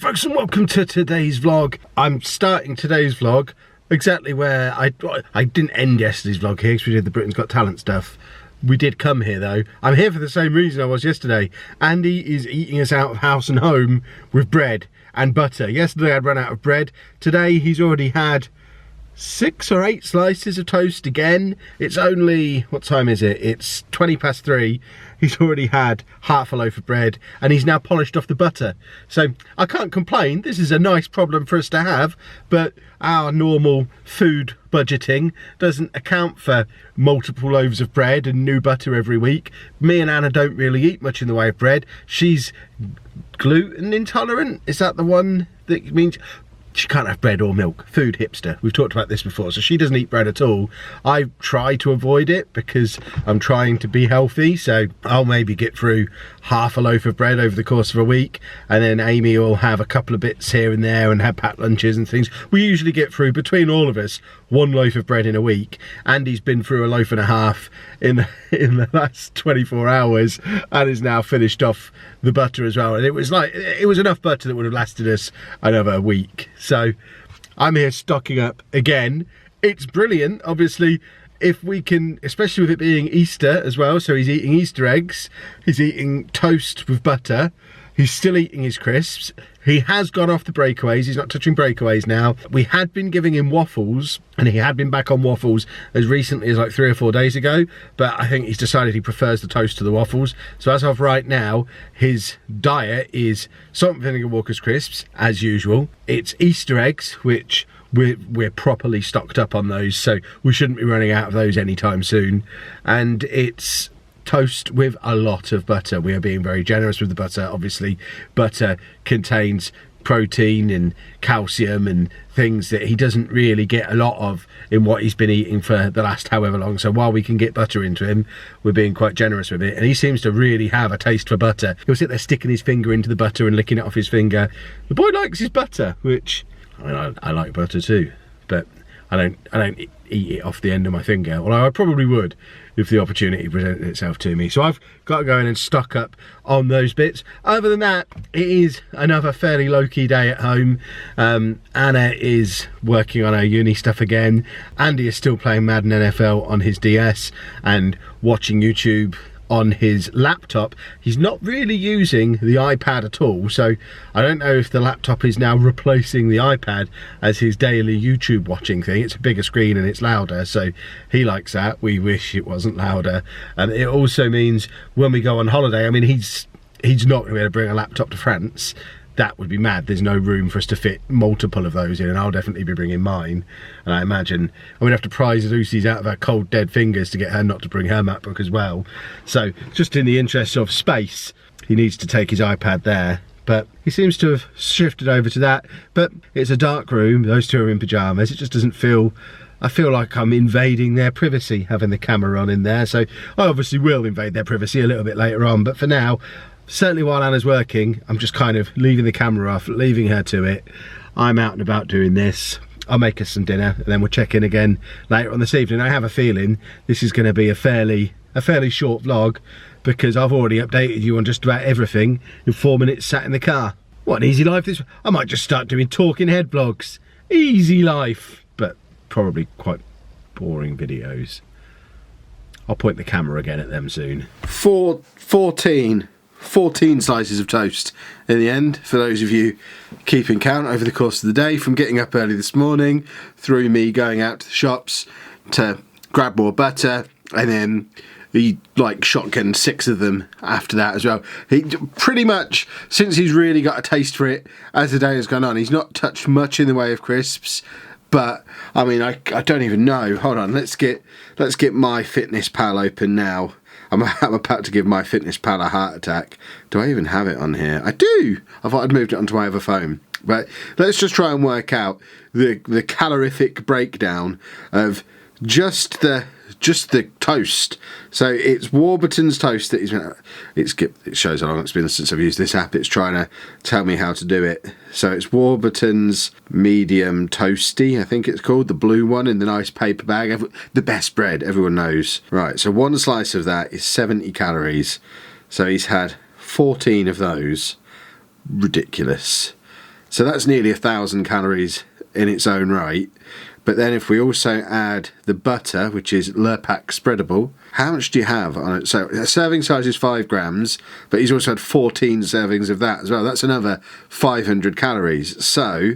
folks, and welcome to today's vlog. I'm starting today's vlog exactly where I didn't end yesterday's vlog here because we did the Britain's Got Talent stuff. We did come here though. I'm here for the same reason I was yesterday. Andy is eating us out of house and home with bread and butter. Yesterday I'd run out of bread. Today he's already had 6 or 8 slices of toast again. It's only, what time is it? It's 3:20. He's already had half a loaf of bread and he's now polished off the butter. So I can't complain. This is a nice problem for us to have, but our normal food budgeting doesn't account for multiple loaves of bread and new butter every week. Me and Anna don't really eat much in the way of bread. She's gluten intolerant. Is that the one that means she can't have bread or milk? Food hipster. We've talked about this before. So she doesn't eat bread at all. I try to avoid it because I'm trying to be healthy. So I'll maybe get through half a loaf of bread over the course of a week. And then Amy will have a couple of bits here and there and have packed lunches and things. We usually get through, between all of us, 1 loaf of bread in a week. Andy's been through a loaf and a half in the last 24 hours and is now finished off the butter as well. And it was enough butter that would have lasted us another week. So I'm here stocking up again. It's brilliant, obviously, if we can, especially with it being Easter as well. So he's eating Easter eggs, he's eating toast with butter, he's still eating his crisps. He has gone off the breakaways, he's not touching breakaways now. We had been giving him waffles and he had been back on waffles as recently as like 3 or 4 days ago, but I think he's decided he prefers the toast to the waffles. So as of right now, his diet is salt and vinegar Walker's crisps as usual. It's Easter eggs, which we're properly stocked up on those, so we shouldn't be running out of those anytime soon. And it's toast with a lot of butter. We are being very generous with the butter. Obviously butter contains protein and calcium and things that he doesn't really get a lot of in what he's been eating for the last however long. So while we can get butter into him, we're being quite generous with it, and he seems to really have a taste for butter. He'll sit there sticking his finger into the butter and licking it off his finger. The boy likes his butter, which I mean, I like butter too, but I don't eat it off the end of my finger, although I probably would if the opportunity presented itself to me. So I've got to go in and stock up on those bits. Other than that, it is another fairly low-key day at home. Anna is working on her uni stuff again. Andy is still playing Madden NFL on his DS and watching YouTube on his laptop. He's not really using the iPad at all, so I don't know if the laptop is now replacing the iPad as his daily YouTube watching thing. It's a bigger screen and it's louder, so he likes that. We wish it wasn't louder. And it also means when we go on holiday, I mean, he's not going to be able to bring a laptop to France. That would be mad. There's no room for us to fit multiple of those in, and I'll definitely be bringing mine. And I imagine I'm gonna have to prise Lucy's out of her cold dead fingers to get her not to bring her MacBook as well. So just in the interest of space, he needs to take his iPad there. But he seems to have shifted over to that. But it's a dark room, those two are in pyjamas. It just doesn't feel, I feel like I'm invading their privacy having the camera on in there. So I obviously will invade their privacy a little bit later on, but for now, certainly while Anna's working, I'm just kind of leaving the camera off, leaving her to it. I'm out and about doing this. I'll make us some dinner and then we'll check in again later on this evening. I have a feeling this is going to be a fairly short vlog because I've already updated you on just about everything in 4 minutes sat in the car. What an easy life this. I might just start doing talking head vlogs. Easy life, but probably quite boring videos. I'll point the camera again at them soon. 14 slices of toast in the end, for those of you keeping count, over the course of the day, from getting up early this morning through me going out to the shops to grab more butter, and then he like shotgunned 6 of them after that as well. He pretty much, since he's really got a taste for it as the day has gone on, he's not touched much in the way of crisps. But I mean, I don't even know. Hold on, let's get my Fitness Pal open now. I'm about to give my Fitness Pal a heart attack. Do I even have it on here? I do! I thought I'd moved it onto my other phone. But let's just try and work out the calorific breakdown of just the toast. So it's Warburton's toast that he's been, it shows how long it's been since I've used this app. It's trying to tell me how to do it. So it's Warburton's medium toasty, I think it's called, the blue one in the nice paper bag. The best bread, everyone knows. Right, so 1 slice of that is 70 calories. So he's had 14 of those. Ridiculous. So that's nearly 1,000 calories in its own right. But then if we also add the butter, which is Lurpak spreadable, how much do you have on it? So a serving size is 5 grams, but he's also had 14 servings of that as well. That's another 500 calories. So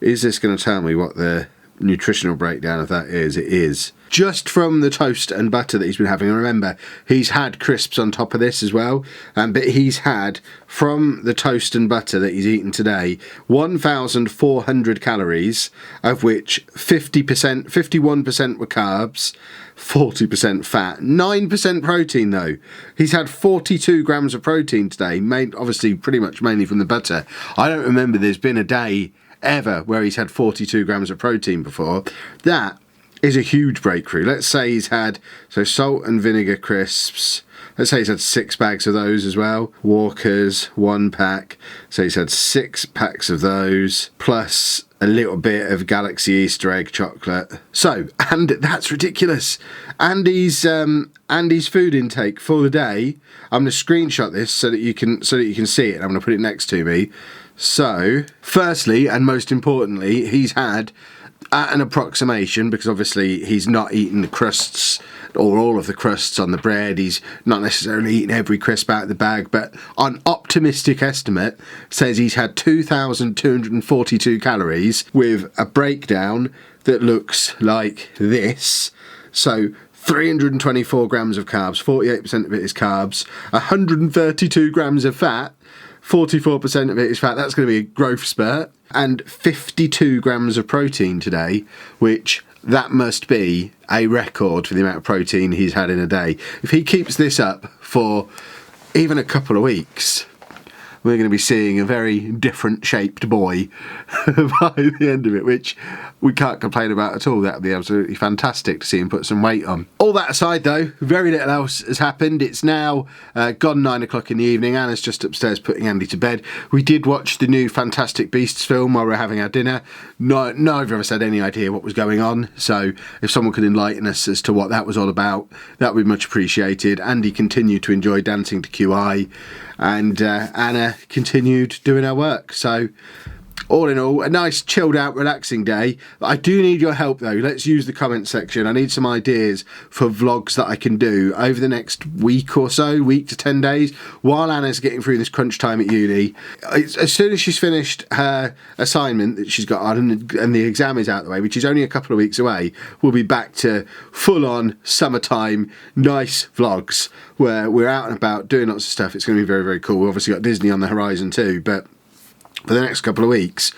is this going to tell me what the nutritional breakdown of that is? It is. Just from the toast and butter that he's been having, and remember, he's had crisps on top of this as well, but he's had, from the toast and butter that he's eaten today, 1,400 calories, of which 51% were carbs, 40% fat, 9% protein though. He's had 42 grams of protein today, made obviously pretty much mainly from the butter. I don't remember there's been a day ever where he's had 42 grams of protein before. That is a huge breakthrough. Let's say he's had, so salt and vinegar crisps, let's say he's had 6 bags of those as well. Walker's, 1 pack, so he's had 6 packs of those, plus a little bit of Galaxy Easter egg chocolate. So, and that's ridiculous. Andy's food intake for the day, I'm going to screenshot this so that you can see it. I'm going to put it next to me. So, firstly, and most importantly, he's had, at an approximation, because obviously he's not eaten the crusts or all of the crusts on the bread, he's not necessarily eaten every crisp out of the bag, but an optimistic estimate says he's had 2,242 calories with a breakdown that looks like this. So 324 grams of carbs, 48% of it is carbs, 132 grams of fat, 44% of it is fat. That's going to be a growth spurt. And 52 grams of protein today, which that must be a record for the amount of protein he's had in a day. If he keeps this up for even a couple of weeks, we're going to be seeing a very different shaped boy by the end of it, which we can't complain about at all. That would be absolutely fantastic to see him put some weight on. All that aside though, very little else has happened. It's now gone 9 o'clock in the evening. Anna's just upstairs putting Andy to bed. We did watch the new Fantastic Beasts film while we were having our dinner. Neither of us had any idea what was going on, so if someone could enlighten us as to what that was all about, that would be much appreciated. Andy continued to enjoy dancing to QI, and Anna continued doing her work. So all in all, a nice chilled out relaxing day. I do need your help though. Let's use the comment section. I need some ideas for vlogs that I can do over the next week or so, week to 10 days, while Anna's getting through this crunch time at uni. As soon as she's finished her assignment that she's got on and the exam is out the way, which is only a couple of weeks away, we'll be back to full on summertime nice vlogs where we're out and about doing lots of stuff. It's going to be very, very cool. We've obviously got Disney on the horizon too, but for the next couple of weeks,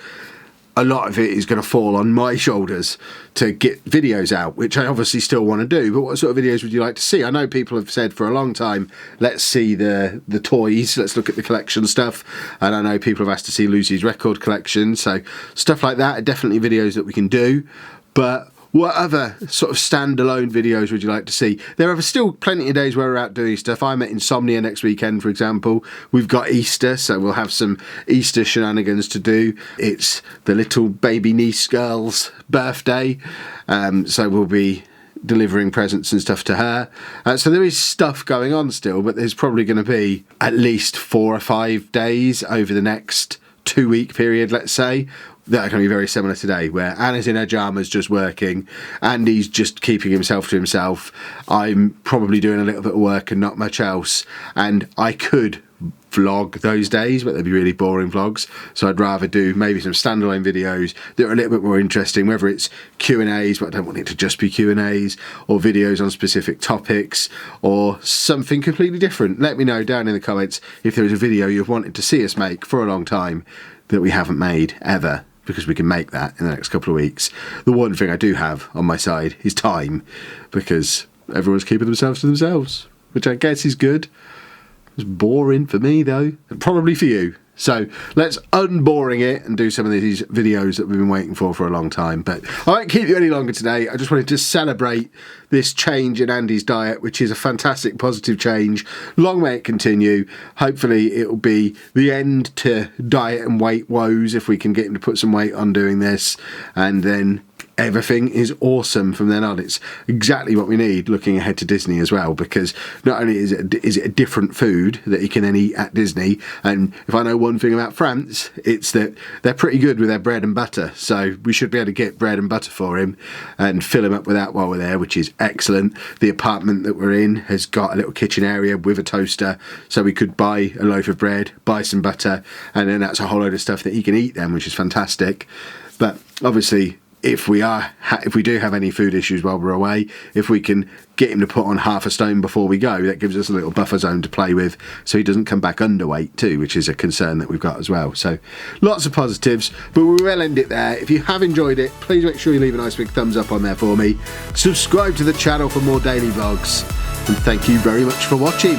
a lot of it is going to fall on my shoulders to get videos out, which I obviously still want to do. But what sort of videos would you like to see? I know people have said for a long time, let's see the toys, let's look at the collection stuff. And I know people have asked to see Lucy's record collection. So stuff like that are definitely videos that we can do. But what other sort of standalone videos would you like to see? There are still plenty of days where we're out doing stuff. I'm at Insomnia next weekend, for example. We've got Easter, so we'll have some Easter shenanigans to do. It's the little baby niece girl's birthday, so we'll be delivering presents and stuff to her. So there is stuff going on still, but there's probably going to be at least 4 or 5 days over the next 2-week period, let's say, that are going to be very similar today, where Anna's in her pyjamas just working, Andy's just keeping himself to himself, I'm probably doing a little bit of work and not much else, and I could vlog those days, but they'd be really boring vlogs, so I'd rather do maybe some standalone videos that are a little bit more interesting, whether it's Q&As, but I don't want it to just be Q&As, or videos on specific topics, or something completely different. Let me know down in the comments if there is a video you've wanted to see us make for a long time that we haven't made ever, because we can make that in the next couple of weeks. The one thing I do have on my side is time, because everyone's keeping themselves to themselves, which I guess is good. It's boring for me though, and probably for you. So let's unboring it and do some of these videos that we've been waiting for a long time. But I won't keep you any longer today. I just wanted to celebrate this change in Andy's diet, which is a fantastic positive change. Long may it continue. Hopefully it will be the end to diet and weight woes if we can get him to put some weight on doing this. And then everything is awesome from then on. It's exactly what we need looking ahead to Disney as well, because not only is it a different food that he can then eat at Disney, and if I know one thing about France, it's that they're pretty good with their bread and butter, so we should be able to get bread and butter for him and fill him up with that while we're there, which is excellent. The apartment that we're in has got a little kitchen area with a toaster, so we could buy a loaf of bread, buy some butter, and then that's a whole load of stuff that he can eat then, which is fantastic. But obviously, if we do have any food issues while we're away, if we can get him to put on half a stone before we go, that gives us a little buffer zone to play with, so he doesn't come back underweight too, which is a concern that we've got as well. So lots of positives, but we will end it there. If you have enjoyed it, please make sure you leave a nice big thumbs up on there for me. Subscribe to the channel for more daily vlogs, and thank you very much for watching.